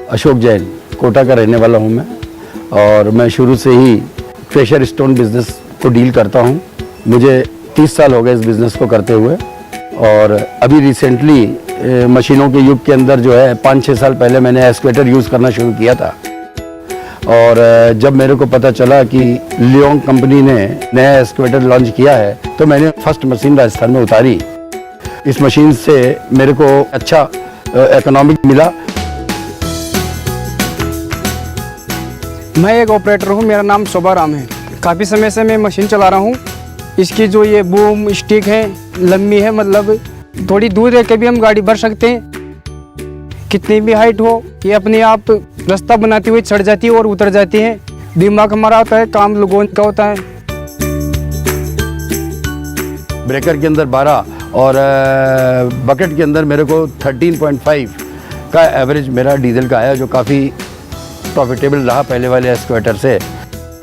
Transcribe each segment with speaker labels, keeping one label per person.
Speaker 1: अशोक जैन कोटा का रहने वाला हूं मैं, और मैं शुरू से ही प्रेशर स्टोन बिज़नेस को डील करता हूं। मुझे 30 साल हो गए इस बिज़नेस को करते हुए, और अभी रिसेंटली मशीनों के युग के अंदर जो है 5-6 साल पहले मैंने एक्सकेवेटर यूज़ करना शुरू किया था। और जब मेरे को पता चला कि लियोंग कंपनी ने नया एक्सकेवेटर लॉन्च किया है, तो मैंने फर्स्ट मशीन राजस्थान में उतारी। इस मशीन से मेरे को अच्छा इकोनॉमिक मिला।
Speaker 2: मैं एक ऑपरेटर हूँ, मेरा नाम शोभा राम है। काफ़ी समय से मैं मशीन चला रहा हूँ। इसकी जो ये बूम स्टिक है लंबी है, मतलब थोड़ी दूर रह के भी हम गाड़ी भर सकते हैं। कितनी भी हाइट हो, ये अपने आप रास्ता बनाती हुई चढ़ जाती है और उतर जाती है। दिमाग हमारा होता है, काम लोगों का होता है।
Speaker 1: ब्रेकर के अंदर 12 और बकेट के अंदर मेरे को 13.5 का एवरेज मेरा डीजल का आया, जो काफ़ी प्रॉफिटेबल रहा पहले वाले एक्सकेवेटर से।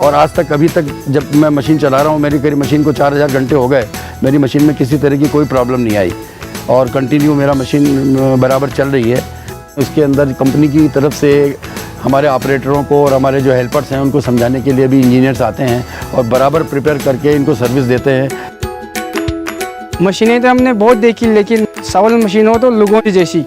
Speaker 1: और आज तक अभी तक जब मैं मशीन चला रहा हूँ, मेरी मशीन को 4000 घंटे हो गए, मेरी मशीन में किसी तरह की कोई प्रॉब्लम नहीं आई, और कंटिन्यू मेरा मशीन बराबर चल रही है। इसके अंदर कंपनी की तरफ से हमारे ऑपरेटरों को और हमारे जो हेल्पर्स हैं उनको समझाने के लिए भी इंजीनियर्स आते हैं और बराबर प्रिपेयर करके इनको सर्विस देते हैं।
Speaker 2: मशीनें तो हमने बहुत देखी, लेकिन सवाल मशीन हो तो लोगों की जैसी